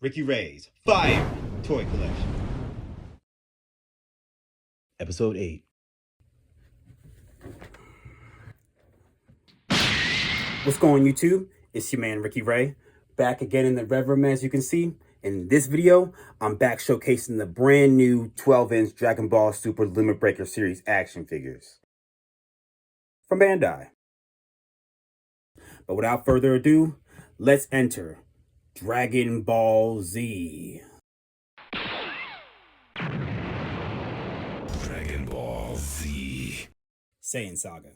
Ricky Ray's Fire Toy Collection. Episode 8. What's going on, YouTube? It's your man Ricky Ray, back again in the Rev Room, as you can see. In this video, I'm back showcasing the brand new 12-inch Dragon Ball Super Limit Breaker Series action figures from Bandai. But without further ado, let's enter Dragon Ball Z. Dragon Ball Z. Saiyan Saga.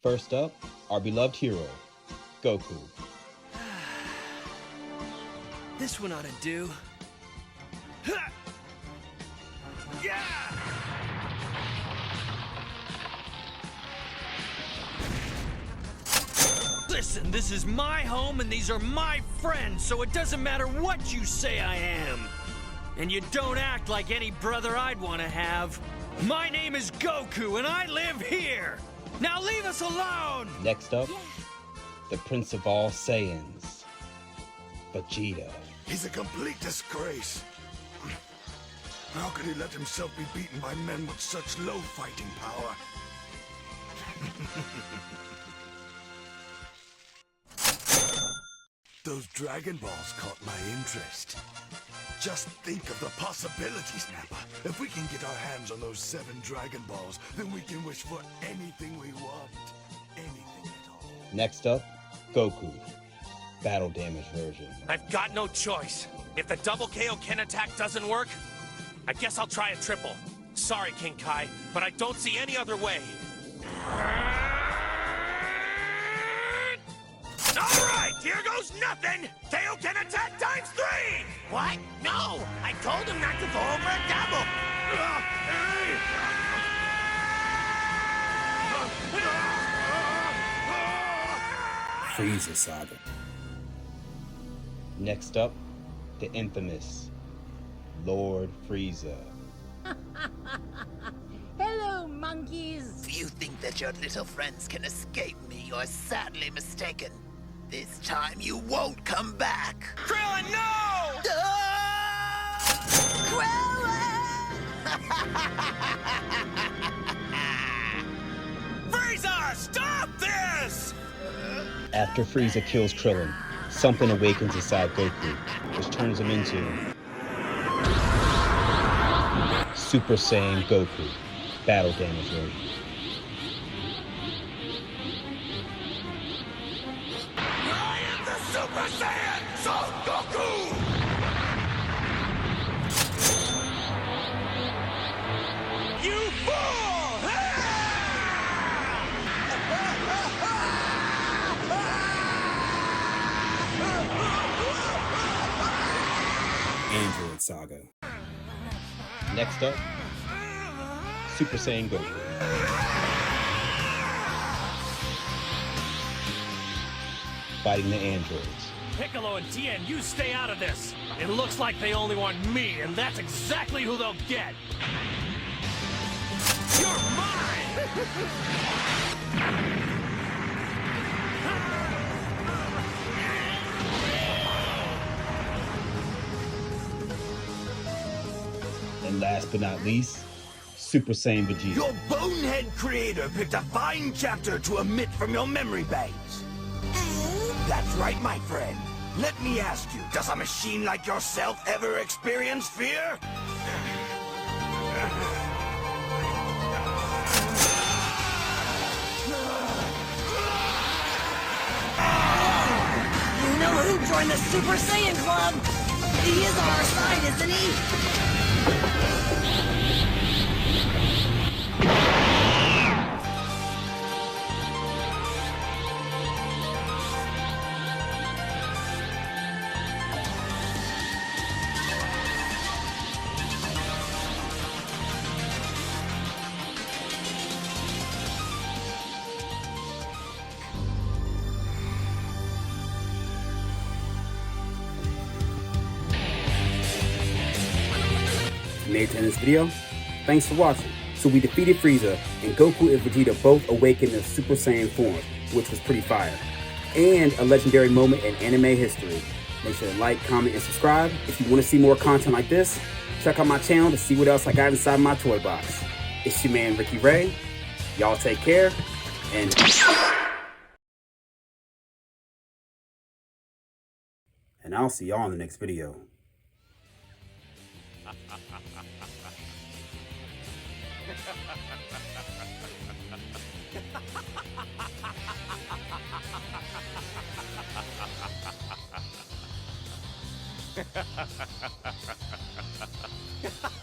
First up, our beloved hero, Goku. This one ought to do. Yeah! Listen, this is my home and these are my friends, so it doesn't matter what you say I am. And you don't act like any brother I'd want to have. My name is Goku and I live here. Now leave us alone! Next up, the Prince of all Saiyans, Vegeta. He's a complete disgrace. How could he let himself be beaten by men with such low fighting power? Those Dragon Balls caught my interest. Just think of the possibilities, Nappa. If we can get our hands on those 7 Dragon Balls, then we can wish for anything we want. Anything at all. Next up, Goku, battle damage version. I've got no choice. If the double Kaioken attack doesn't work, I guess I'll try a triple. Sorry, King Kai, but I don't see any other way. All right, here goes nothing! Kaioken attack times 3! What? No! I told him not to go over a double! Frieza Saga. Next up, the infamous Lord Frieza. Hello, monkeys! If you think that your little friends can escape me, you're sadly mistaken. This time you won't come back. Krillin, no! Frieza, stop this! After Frieza kills Krillin, something awakens inside Goku, which turns him into Super Saiyan Goku, battle damage version. I am the Super Saiyan, Son Goku! You fool! Android Saga. Next up, Super Saiyan Goku. Fighting the androids. Piccolo and Tien, you stay out of this. It looks like they only want me, and that's exactly who they'll get. You're mine! And last but not least, Super Saiyan Vegeta. Your bonehead creator picked a fine chapter to omit from your memory banks. That's right, my friend. Let me ask you, does a machine like yourself ever experience fear? You know who joined the Super Saiyan Club? He is on our side, isn't he? Made it to end this video. Thanks for watching. So we defeated Frieza, and Goku and Vegeta both awakened their Super Saiyan form, which was pretty fire. And a legendary moment in anime history. Make sure to like, comment, and subscribe. If you want to see more content like this, check out my channel to see what else I got inside my toy box. It's your man, Ricky Ray. Y'all take care, and I'll see y'all in the next video. Ha ha ha ha ha ha.